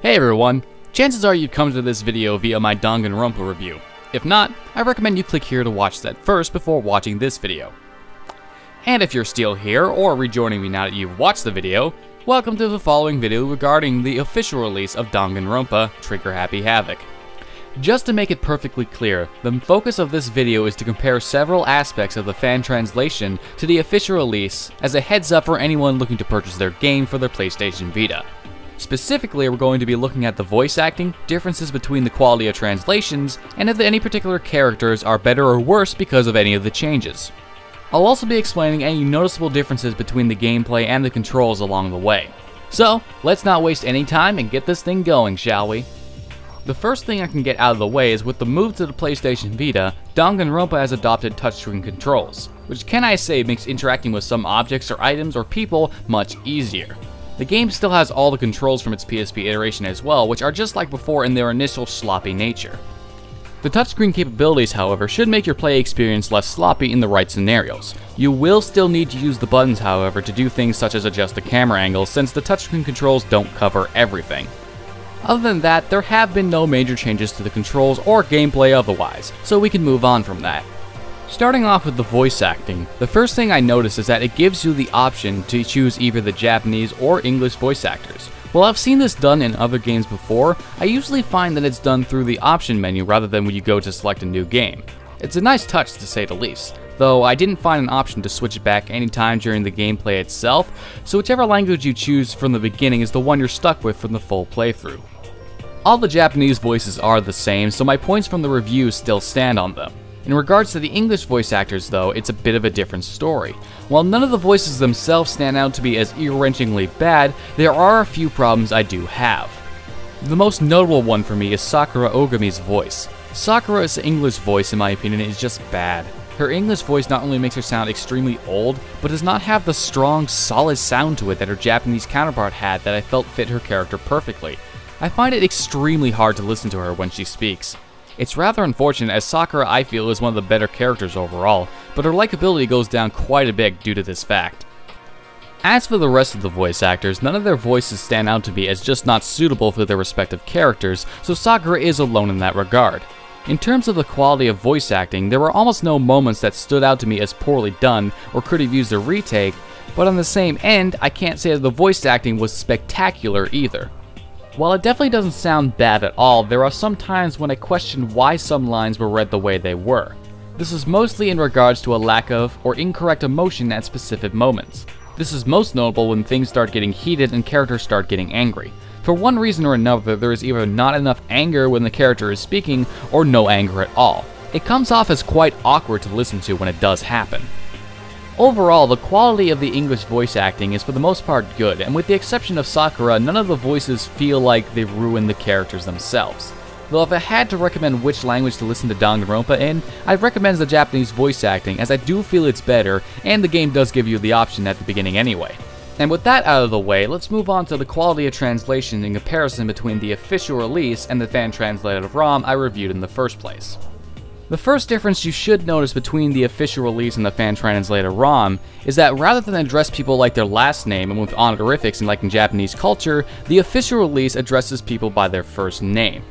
Hey everyone! Chances are you've come to this video via my Danganronpa review. If not, I recommend you click here to watch that first before watching this video. And if you're still here, or rejoining me now that you've watched the video, welcome to the following video regarding the official release of Danganronpa Trigger Happy Havoc. Just to make it perfectly clear, the focus of this video is to compare several aspects of the fan translation to the official release as a heads up for anyone looking to purchase their game for their PlayStation Vita. Specifically, we're going to be looking at the voice acting, differences between the quality of translations, and if any particular characters are better or worse because of any of the changes. I'll also be explaining any noticeable differences between the gameplay and the controls along the way. So, let's not waste any time and get this thing going, shall we? The first thing I can get out of the way is with the move to the PlayStation Vita, Danganronpa has adopted touchscreen controls, which can I say makes interacting with some objects or items or people much easier. The game still has all the controls from its PSP iteration as well, which are just like before in their initial sloppy nature. The touchscreen capabilities, however, should make your play experience less sloppy in the right scenarios. You will still need to use the buttons, however, to do things such as adjust the camera angle, since the touchscreen controls don't cover everything. Other than that, there have been no major changes to the controls or gameplay otherwise, so we can move on from that. Starting off with the voice acting, the first thing I notice is that it gives you the option to choose either the Japanese or English voice actors. While I've seen this done in other games before, I usually find that it's done through the option menu rather than when you go to select a new game. It's a nice touch to say the least, though I didn't find an option to switch it back anytime during the gameplay itself, so whichever language you choose from the beginning is the one you're stuck with from the full playthrough. All the Japanese voices are the same, so my points from the review still stand on them. In regards to the English voice actors though, it's a bit of a different story. While none of the voices themselves stand out to be as ear-wrenchingly bad, there are a few problems I do have. The most notable one for me is Sakura Ogami's voice. Sakura's English voice, in my opinion, is just bad. Her English voice not only makes her sound extremely old, but does not have the strong, solid sound to it that her Japanese counterpart had that I felt fit her character perfectly. I find it extremely hard to listen to her when she speaks. It's rather unfortunate, as Sakura I feel is one of the better characters overall, but her likability goes down quite a bit due to this fact. As for the rest of the voice actors, none of their voices stand out to me as just not suitable for their respective characters, so Sakura is alone in that regard. In terms of the quality of voice acting, there were almost no moments that stood out to me as poorly done or could have used a retake, but on the same end, I can't say that the voice acting was spectacular either. While it definitely doesn't sound bad at all, there are some times when I question why some lines were read the way they were. This is mostly in regards to a lack of or incorrect emotion at specific moments. This is most notable when things start getting heated and characters start getting angry. For one reason or another, there is either not enough anger when the character is speaking, or no anger at all. It comes off as quite awkward to listen to when it does happen. Overall, the quality of the English voice acting is for the most part good, and with the exception of Sakura, none of the voices feel like they ruin the characters themselves. Though if I had to recommend which language to listen to Danganronpa in, I'd recommend the Japanese voice acting, as I do feel it's better, and the game does give you the option at the beginning anyway. And with that out of the way, let's move on to the quality of translation in comparison between the official release and the fan-translated ROM I reviewed in the first place. The first difference you should notice between the official release and the fan-translated ROM is that rather than address people like their last name and with honorifics and like in Japanese culture, the official release addresses people by their first name.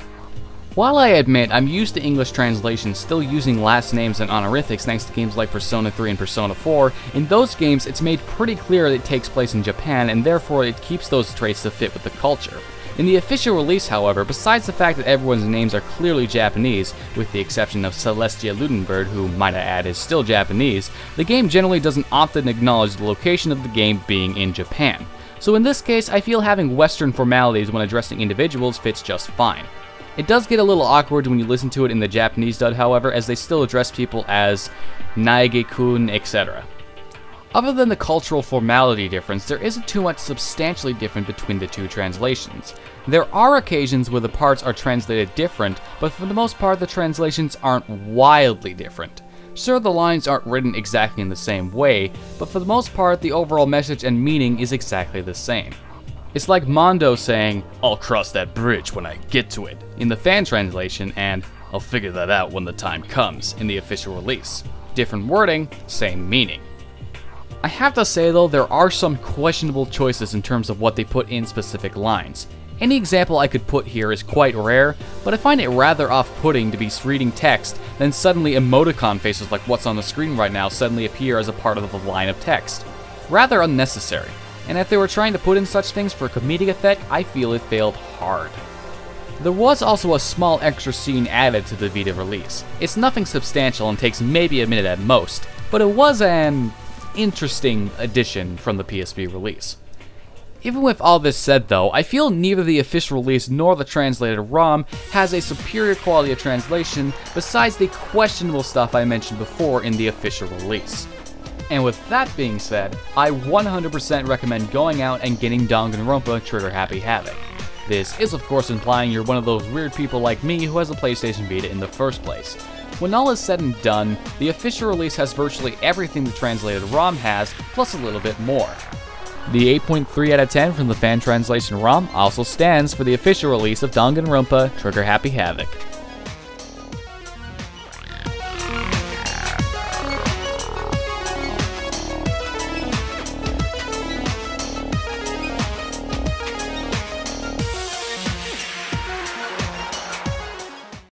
While I admit I'm used to English translations still using last names and honorifics thanks to games like Persona 3 and Persona 4, in those games it's made pretty clear that it takes place in Japan and therefore it keeps those traits to fit with the culture. In the official release, however, besides the fact that everyone's names are clearly Japanese, with the exception of Celestia Ludenberg, who, might I add, is still Japanese, the game generally doesn't often acknowledge the location of the game being in Japan. So in this case, I feel having Western formalities when addressing individuals fits just fine. It does get a little awkward when you listen to it in the Japanese dub, however, as they still address people as Naege-kun, etc. Other than the cultural formality difference, there isn't too much substantially different between the two translations. There are occasions where the parts are translated different, but for the most part the translations aren't wildly different. Sure, the lines aren't written exactly in the same way, but for the most part the overall message and meaning is exactly the same. It's like Mondo saying, "I'll cross that bridge when I get to it," in the fan translation, and "I'll figure that out when the time comes," in the official release. Different wording, same meaning. I have to say though, there are some questionable choices in terms of what they put in specific lines. Any example I could put here is quite rare, but I find it rather off-putting to be reading text, then suddenly emoticon faces like what's on the screen right now suddenly appear as a part of the line of text. Rather unnecessary, and if they were trying to put in such things for comedic effect, I feel it failed hard. There was also a small extra scene added to the Vita release. It's nothing substantial and takes maybe a minute at most, but it was an interesting addition from the PSP release. Even with all this said though, I feel neither the official release nor the translated ROM has a superior quality of translation besides the questionable stuff I mentioned before in the official release. And with that being said, I 100% recommend going out and getting Danganronpa Trigger Happy Havoc. This is of course implying you're one of those weird people like me who has a PlayStation Vita in the first place. When all is said and done, the official release has virtually everything the translated ROM has, plus a little bit more. The 8.3 out of 10 from the fan translation ROM also stands for the official release of Danganronpa Trigger Happy Havoc.